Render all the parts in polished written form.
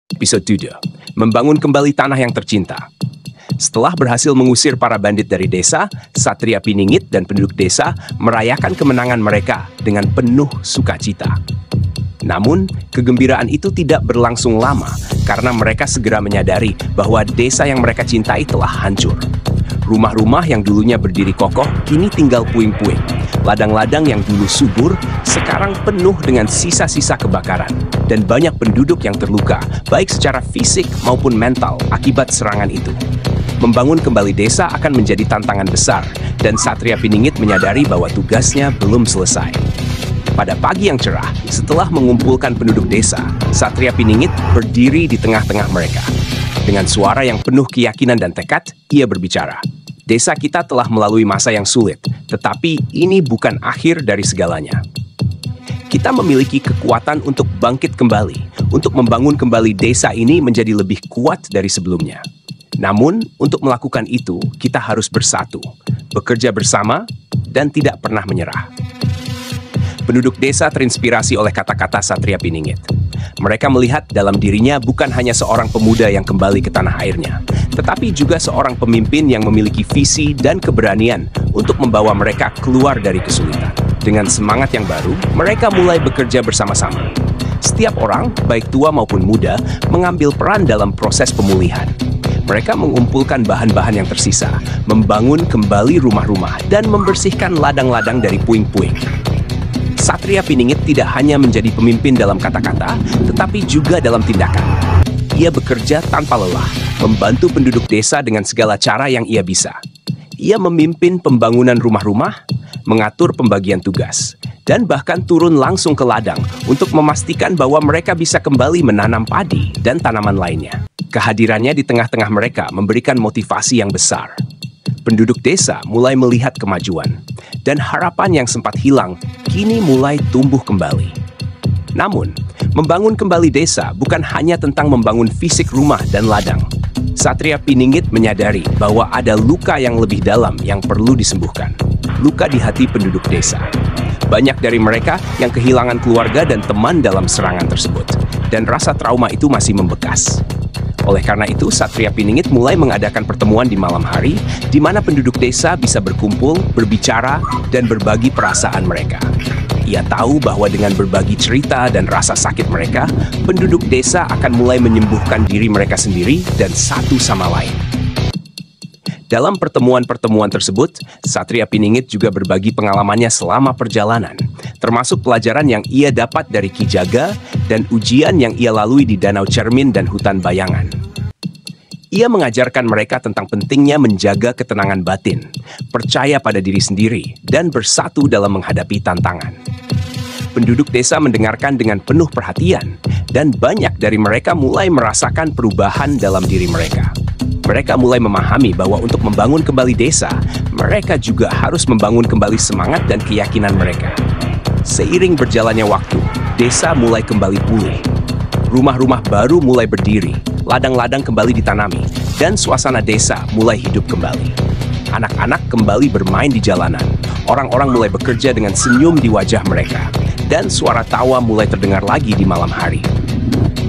Episode 7. Membangun kembali tanah yang tercinta. Setelah berhasil mengusir para bandit dari desa, Satria Piningit dan penduduk desa merayakan kemenangan mereka dengan penuh sukacita. Namun, kegembiraan itu tidak berlangsung lama karena mereka segera menyadari bahwa desa yang mereka cintai telah hancur. Rumah-rumah yang dulunya berdiri kokoh kini tinggal puing-puing. Ladang-ladang yang dulu subur sekarang penuh dengan sisa-sisa kebakaran. Dan banyak penduduk yang terluka, baik secara fisik maupun mental akibat serangan itu. Membangun kembali desa akan menjadi tantangan besar, dan Satria Piningit menyadari bahwa tugasnya belum selesai. Pada pagi yang cerah, setelah mengumpulkan penduduk desa, Satria Piningit berdiri di tengah-tengah mereka. Dengan suara yang penuh keyakinan dan tekad, ia berbicara. Desa kita telah melalui masa yang sulit, tetapi ini bukan akhir dari segalanya. Kita memiliki kekuatan untuk bangkit kembali, untuk membangun kembali desa ini menjadi lebih kuat dari sebelumnya. Namun, untuk melakukan itu, kita harus bersatu, bekerja bersama, dan tidak pernah menyerah. Penduduk desa terinspirasi oleh kata-kata Satria Piningit. Mereka melihat dalam dirinya bukan hanya seorang pemuda yang kembali ke tanah airnya, tetapi juga seorang pemimpin yang memiliki visi dan keberanian untuk membawa mereka keluar dari kesulitan. Dengan semangat yang baru, mereka mulai bekerja bersama-sama. Setiap orang, baik tua maupun muda, mengambil peran dalam proses pemulihan. Mereka mengumpulkan bahan-bahan yang tersisa, membangun kembali rumah-rumah, dan membersihkan ladang-ladang dari puing-puing. Satria Piningit tidak hanya menjadi pemimpin dalam kata-kata, tetapi juga dalam tindakan. Ia bekerja tanpa lelah, membantu penduduk desa dengan segala cara yang ia bisa. Ia memimpin pembangunan rumah-rumah, mengatur pembagian tugas, dan bahkan turun langsung ke ladang untuk memastikan bahwa mereka bisa kembali menanam padi dan tanaman lainnya. Kehadirannya di tengah-tengah mereka memberikan motivasi yang besar. Penduduk desa mulai melihat kemajuan, dan harapan yang sempat hilang kini mulai tumbuh kembali. Namun, membangun kembali desa bukan hanya tentang membangun fisik rumah dan ladang. Satria Piningit menyadari bahwa ada luka yang lebih dalam yang perlu disembuhkan. Luka di hati penduduk desa. Banyak dari mereka yang kehilangan keluarga dan teman dalam serangan tersebut, dan rasa trauma itu masih membekas. Oleh karena itu, Satria Piningit mulai mengadakan pertemuan di malam hari, di mana penduduk desa bisa berkumpul, berbicara, dan berbagi perasaan mereka. Ia tahu bahwa dengan berbagi cerita dan rasa sakit mereka, penduduk desa akan mulai menyembuhkan diri mereka sendiri dan satu sama lain. Dalam pertemuan-pertemuan tersebut, Satria Piningit juga berbagi pengalamannya selama perjalanan, termasuk pelajaran yang ia dapat dari Ki Jaga dan ujian yang ia lalui di Danau Cermin dan Hutan Bayangan. Ia mengajarkan mereka tentang pentingnya menjaga ketenangan batin, percaya pada diri sendiri, dan bersatu dalam menghadapi tantangan. Penduduk desa mendengarkan dengan penuh perhatian, dan banyak dari mereka mulai merasakan perubahan dalam diri mereka. Mereka mulai memahami bahwa untuk membangun kembali desa, mereka juga harus membangun kembali semangat dan keyakinan mereka. Seiring berjalannya waktu, desa mulai kembali pulih. Rumah-rumah baru mulai berdiri, ladang-ladang kembali ditanami, dan suasana desa mulai hidup kembali. Anak-anak kembali bermain di jalanan, orang-orang mulai bekerja dengan senyum di wajah mereka, dan suara tawa mulai terdengar lagi di malam hari.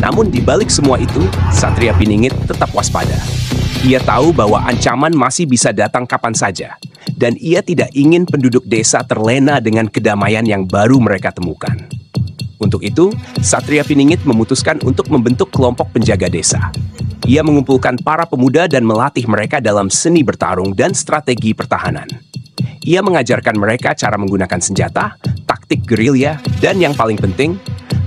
Namun di balik semua itu, Satria Piningit tetap waspada. Ia tahu bahwa ancaman masih bisa datang kapan saja, dan ia tidak ingin penduduk desa terlena dengan kedamaian yang baru mereka temukan. Untuk itu, Satria Piningit memutuskan untuk membentuk kelompok penjaga desa. Ia mengumpulkan para pemuda dan melatih mereka dalam seni bertarung dan strategi pertahanan. Ia mengajarkan mereka cara menggunakan senjata, taktik gerilya, dan yang paling penting,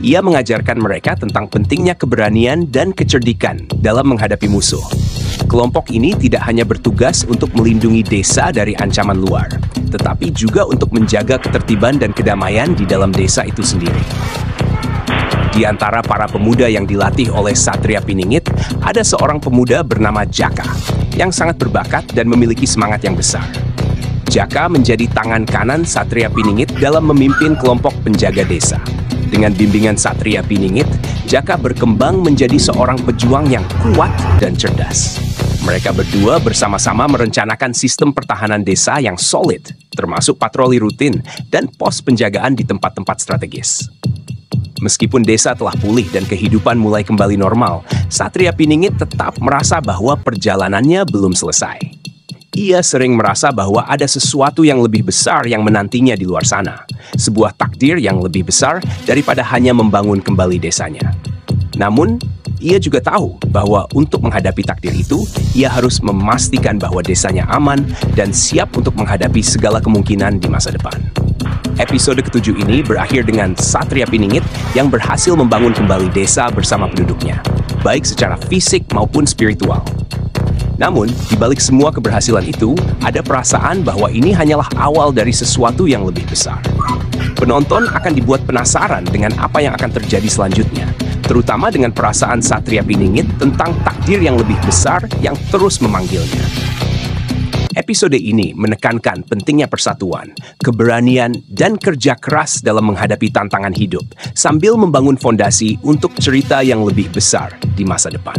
ia mengajarkan mereka tentang pentingnya keberanian dan kecerdikan dalam menghadapi musuh. Kelompok ini tidak hanya bertugas untuk melindungi desa dari ancaman luar, tetapi juga untuk menjaga ketertiban dan kedamaian di dalam desa itu sendiri. Di antara para pemuda yang dilatih oleh Satria Piningit, ada seorang pemuda bernama Jaka, yang sangat berbakat dan memiliki semangat yang besar. Jaka menjadi tangan kanan Satria Piningit dalam memimpin kelompok penjaga desa. Dengan bimbingan Satria Piningit, Jaka berkembang menjadi seorang pejuang yang kuat dan cerdas. Mereka berdua bersama-sama merencanakan sistem pertahanan desa yang solid, termasuk patroli rutin dan pos penjagaan di tempat-tempat strategis. Meskipun desa telah pulih dan kehidupan mulai kembali normal, Satria Piningit tetap merasa bahwa perjalanannya belum selesai. Ia sering merasa bahwa ada sesuatu yang lebih besar yang menantinya di luar sana. Sebuah takdir yang lebih besar daripada hanya membangun kembali desanya. Namun, ia juga tahu bahwa untuk menghadapi takdir itu, ia harus memastikan bahwa desanya aman dan siap untuk menghadapi segala kemungkinan di masa depan. Episode ke-7 ini berakhir dengan Satria Piningit yang berhasil membangun kembali desa bersama penduduknya, baik secara fisik maupun spiritual. Namun, di balik semua keberhasilan itu, ada perasaan bahwa ini hanyalah awal dari sesuatu yang lebih besar. Penonton akan dibuat penasaran dengan apa yang akan terjadi selanjutnya, terutama dengan perasaan Satria Piningit tentang takdir yang lebih besar yang terus memanggilnya. Episode ini menekankan pentingnya persatuan, keberanian, dan kerja keras dalam menghadapi tantangan hidup, sambil membangun fondasi untuk cerita yang lebih besar di masa depan.